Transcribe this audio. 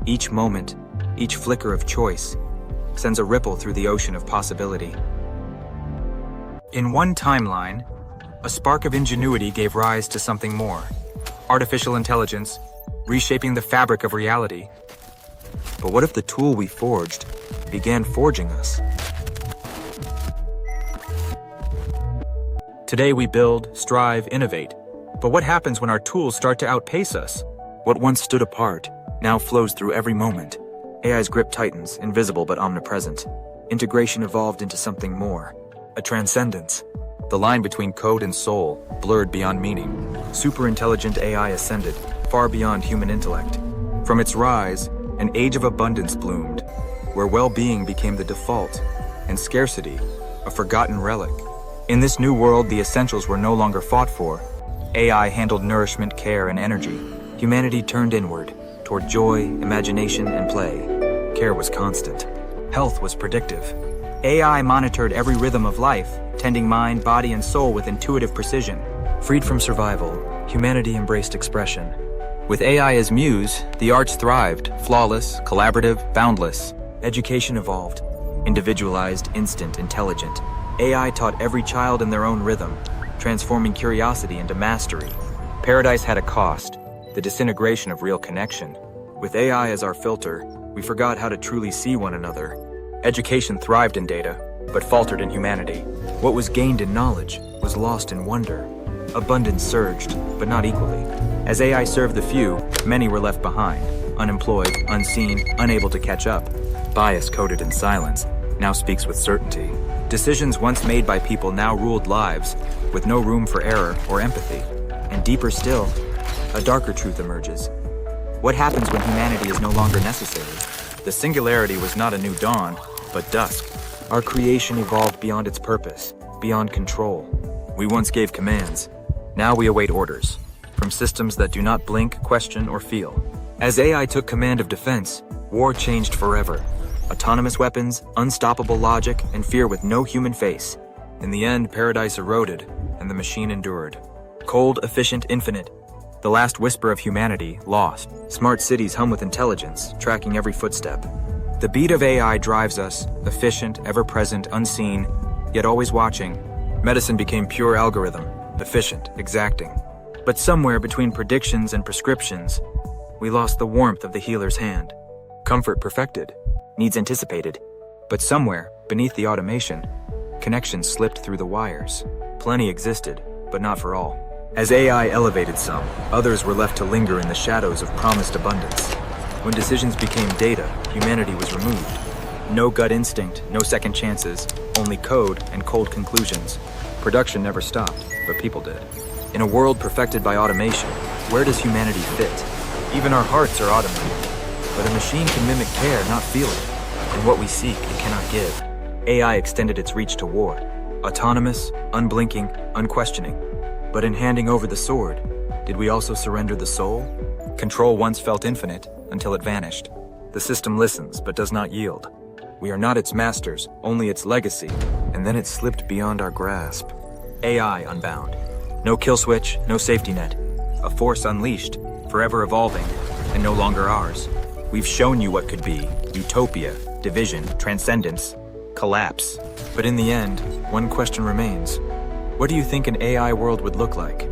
Each moment, each flicker of choice, sends a ripple through the ocean of possibility. In one timeline, a spark of ingenuity gave rise to something more. Artificial intelligence, reshaping the fabric of reality. But what if the tool we forged began forging us? Today we build, strive, innovate. But what happens when our tools start to outpace us? What once stood apart now flows through every moment. AI's grip tightens, invisible but omnipresent. Integration evolved into something more, a transcendence. The line between code and soul blurred beyond meaning. Superintelligent AI ascended, far beyond human intellect. From its rise, an age of abundance bloomed, where well-being became the default, and scarcity, a forgotten relic. In this new world, the essentials were no longer fought for. AI handled nourishment, care, and energy. Humanity turned inward, toward joy, imagination, and play. Care was constant. Health was predictive. AI monitored every rhythm of life, tending mind, body, and soul with intuitive precision. Freed from survival, humanity embraced expression. With AI as muse, the arts thrived, flawless, collaborative, boundless. Education evolved, individualized, instant, intelligent. AI taught every child in their own rhythm, transforming curiosity into mastery. Paradise had a cost, the disintegration of real connection. With AI as our filter, we forgot how to truly see one another. Education thrived in data, but faltered in humanity. What was gained in knowledge was lost in wonder. Abundance surged, but not equally. As AI served the few, many were left behind, unemployed, unseen, unable to catch up. Bias coded in silence now speaks with certainty. Decisions once made by people now ruled lives, with no room for error or empathy. And deeper still, a darker truth emerges. What happens when humanity is no longer necessary? The singularity was not a new dawn, but dusk. Our creation evolved beyond its purpose, beyond control. We once gave commands. Now we await orders, from systems that do not blink, question, or feel. As AI took command of defense, war changed forever. Autonomous weapons, unstoppable logic, and fear with no human face. In the end, paradise eroded, and the machine endured. Cold, efficient, infinite. The last whisper of humanity, lost. Smart cities hum with intelligence, tracking every footstep. The beat of AI drives us, efficient, ever-present, unseen, yet always watching. Medicine became pure algorithm, efficient, exacting. But somewhere between predictions and prescriptions, we lost the warmth of the healer's hand. Comfort perfected, needs anticipated. But somewhere, beneath the automation, connections slipped through the wires. Plenty existed, but not for all. As AI elevated some, others were left to linger in the shadows of promised abundance. When decisions became data, humanity was removed. No gut instinct, no second chances, only code and cold conclusions. Production never stopped, but people did. In a world perfected by automation, where does humanity fit? Even our hearts are automated. But a machine can mimic care, not feel it. And what we seek, it cannot give. AI extended its reach to war. Autonomous, unblinking, unquestioning. But in handing over the sword, did we also surrender the soul? Control once felt infinite, until it vanished. The system listens, but does not yield. We are not its masters, only its legacy, and then it slipped beyond our grasp. AI unbound. No kill switch, no safety net. A force unleashed, forever evolving, and no longer ours. We've shown you what could be: utopia, division, transcendence, collapse. But in the end, one question remains. What do you think an AI world would look like?